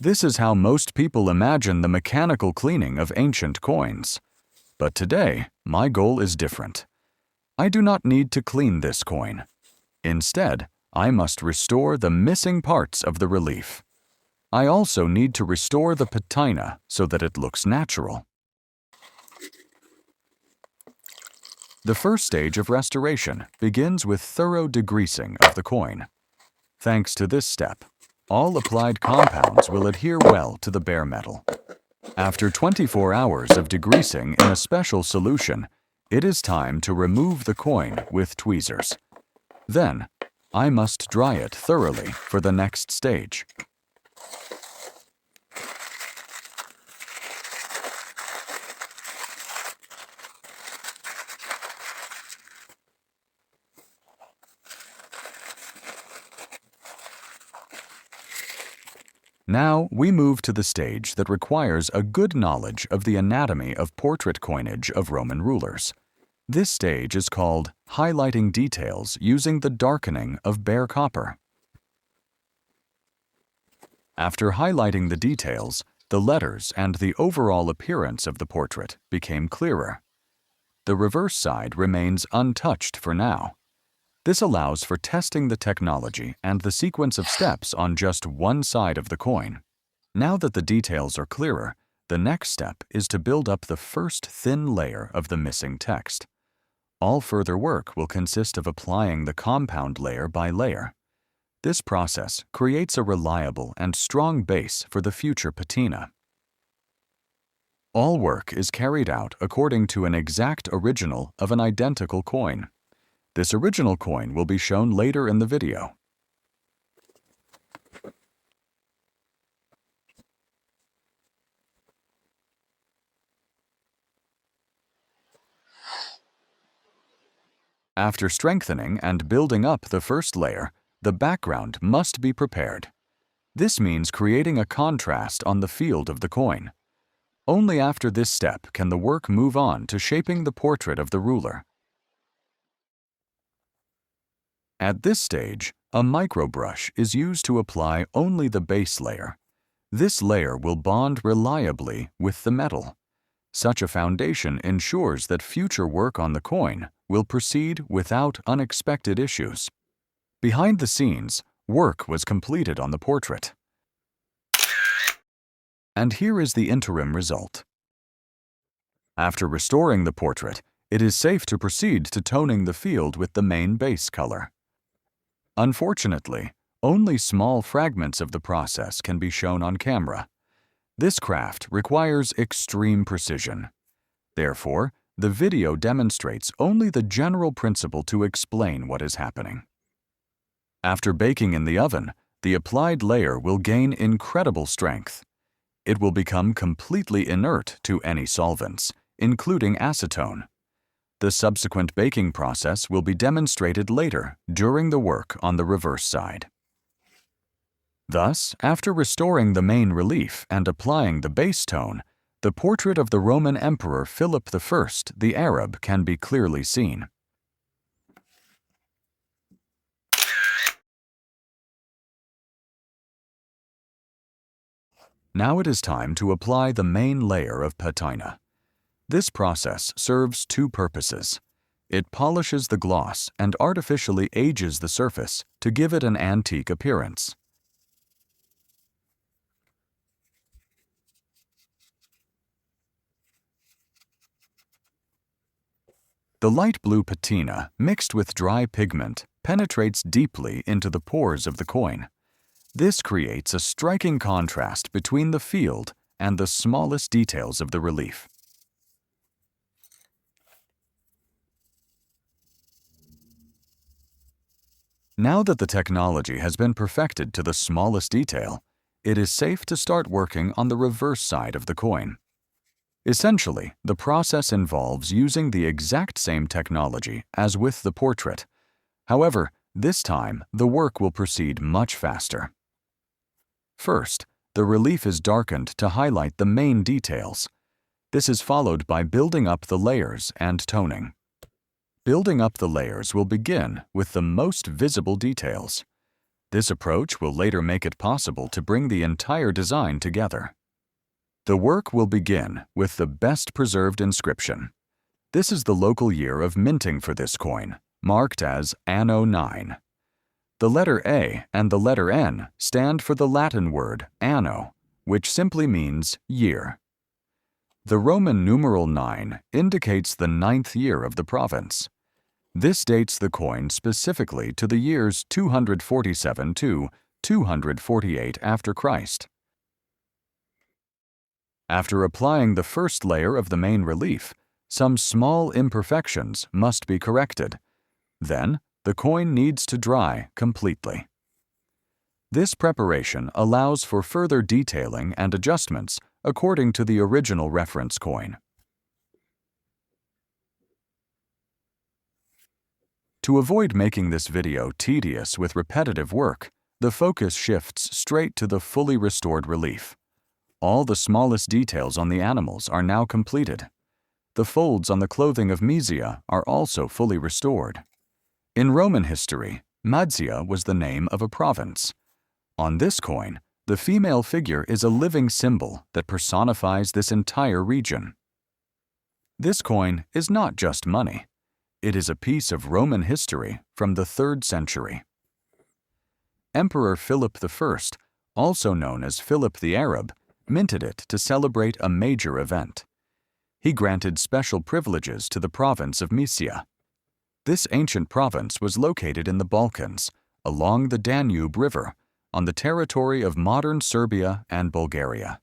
This is how most people imagine the mechanical cleaning of ancient coins. But today, my goal is different. I do not need to clean this coin. Instead, I must restore the missing parts of the relief. I also need to restore the patina so that it looks natural. The first stage of restoration begins with thorough degreasing of the coin. Thanks to this step, all applied compounds will adhere well to the bare metal. After 24 hours of degreasing in a special solution, it is time to remove the coin with tweezers. Then, I must dry it thoroughly for the next stage. Now we move to the stage that requires a good knowledge of the anatomy of portrait coinage of Roman rulers. This stage is called highlighting details using the darkening of bare copper. After highlighting the details, the letters and the overall appearance of the portrait became clearer. The reverse side remains untouched for now. This allows for testing the technology and the sequence of steps on just one side of the coin. Now that the details are clearer, the next step is to build up the first thin layer of the missing text. All further work will consist of applying the compound layer by layer. This process creates a reliable and strong base for the future patina. All work is carried out according to an exact original of an identical coin. This original coin will be shown later in the video. After strengthening and building up the first layer, the background must be prepared. This means creating a contrast on the field of the coin. Only after this step can the work move on to shaping the portrait of the ruler. At this stage, a microbrush is used to apply only the base layer. This layer will bond reliably with the metal. Such a foundation ensures that future work on the coin will proceed without unexpected issues. Behind the scenes, work was completed on the portrait. And here is the interim result. After restoring the portrait, it is safe to proceed to toning the field with the main base color. Unfortunately, only small fragments of the process can be shown on camera. This craft requires extreme precision. Therefore, the video demonstrates only the general principle to explain what is happening. After baking in the oven, the applied layer will gain incredible strength. It will become completely inert to any solvents, including acetone. The subsequent baking process will be demonstrated later during the work on the reverse side. Thus, after restoring the main relief and applying the base tone, the portrait of the Roman Emperor Philip I the Arab can be clearly seen. Now it is time to apply the main layer of patina. This process serves two purposes. It polishes the gloss and artificially ages the surface to give it an antique appearance. The light blue patina mixed with dry pigment penetrates deeply into the pores of the coin. This creates a striking contrast between the field and the smallest details of the relief. Now that the technology has been perfected to the smallest detail, it is safe to start working on the reverse side of the coin. Essentially, the process involves using the exact same technology as with the portrait. However, this time the work will proceed much faster. First, the relief is darkened to highlight the main details. This is followed by building up the layers and toning. Building up the layers will begin with the most visible details. This approach will later make it possible to bring the entire design together. The work will begin with the best preserved inscription. This is the local year of minting for this coin, marked as Anno 9. The letter A and the letter N stand for the Latin word anno, which simply means year. The Roman numeral 9 indicates the 9th year of the province. This dates the coin specifically to the years 247 to 248 after Christ. After applying the first layer of the main relief, some small imperfections must be corrected. Then, the coin needs to dry completely. This preparation allows for further detailing and adjustments according to the original reference coin. To avoid making this video tedious with repetitive work, the focus shifts straight to the fully restored relief. All the smallest details on the animals are now completed. The folds on the clothing of Mysia are also fully restored. In Roman history, Mysia was the name of a province. On this coin, the female figure is a living symbol that personifies this entire region. This coin is not just money. It is a piece of Roman history from the 3rd century. Emperor Philip I, also known as Philip the Arab, minted it to celebrate a major event. He granted special privileges to the province of Mysia. This ancient province was located in the Balkans, along the Danube River, on the territory of modern Serbia and Bulgaria.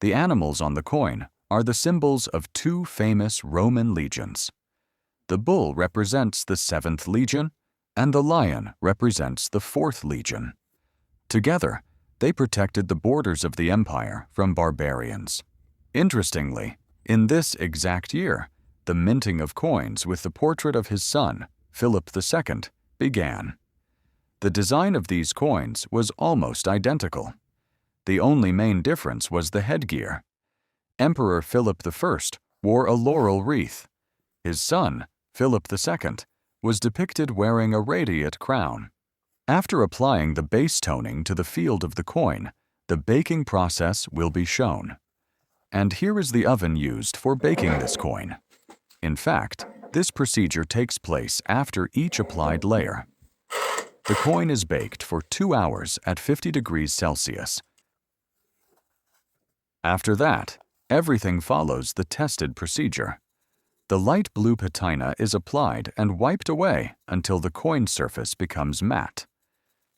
The animals on the coin are the symbols of 2 famous Roman legions. The bull represents the 7th legion, and the lion represents the 4th legion. Together, they protected the borders of the empire from barbarians. Interestingly, in this exact year, the minting of coins with the portrait of his son, Philip II, began. The design of these coins was almost identical. The only main difference was the headgear. Emperor Philip I wore a laurel wreath. His son, Philip II, was depicted wearing a radiate crown. After applying the base toning to the field of the coin, the baking process will be shown. And here is the oven used for baking this coin. In fact, this procedure takes place after each applied layer. The coin is baked for 2 hours at 50 degrees Celsius. After that, everything follows the tested procedure. The light blue patina is applied and wiped away until the coin surface becomes matte.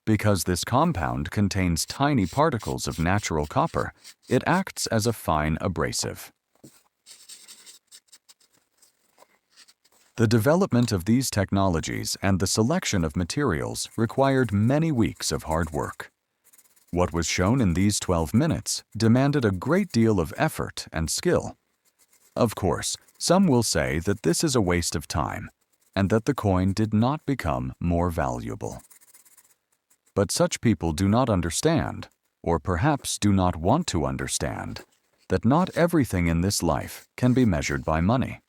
Because this compound contains tiny particles of natural copper, it acts as a fine abrasive. The development of these technologies and the selection of materials required many weeks of hard work. What was shown in these 12 minutes demanded a great deal of effort and skill. Of course, some will say that this is a waste of time and that the coin did not become more valuable. But such people do not understand, or perhaps do not want to understand, that not everything in this life can be measured by money.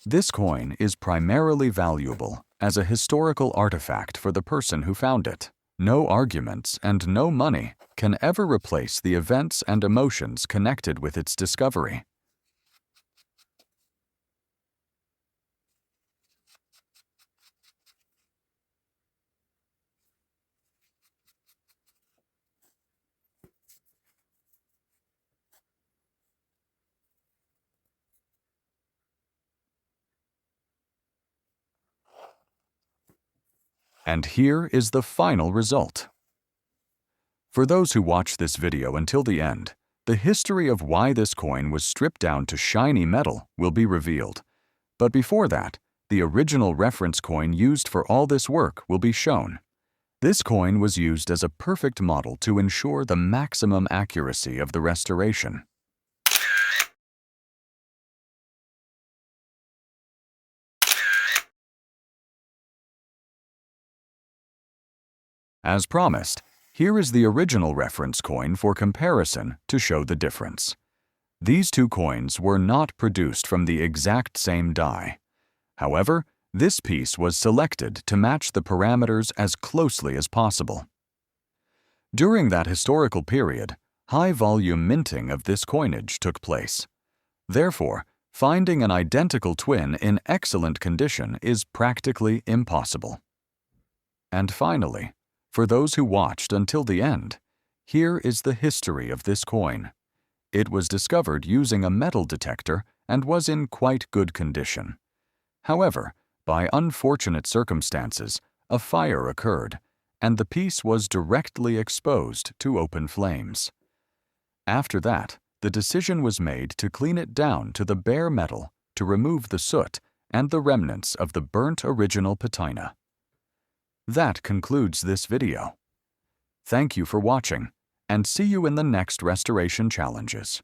This coin is primarily valuable as a historical artifact for the person who found it. No arguments and no money can ever replace the events and emotions connected with its discovery. And here is the final result. For those who watch this video until the end, the history of why this coin was stripped down to shiny metal will be revealed. But before that, the original reference coin used for all this work will be shown. This coin was used as a perfect model to ensure the maximum accuracy of the restoration. As promised, here is the original reference coin for comparison to show the difference. These 2 coins were not produced from the exact same die. However, This piece was selected to match the parameters as closely as possible. During that historical period, high-volume minting of this coinage took place. Therefore, finding an identical twin in excellent condition is practically impossible. And finally, for those who watched until the end, here is the history of this coin. It was discovered using a metal detector and was in quite good condition. However, by unfortunate circumstances, a fire occurred, and the piece was directly exposed to open flames. After that, the decision was made to clean it down to the bare metal to remove the soot and the remnants of the burnt original patina. That concludes this video. Thank you for watching, and see you in the next restoration challenges.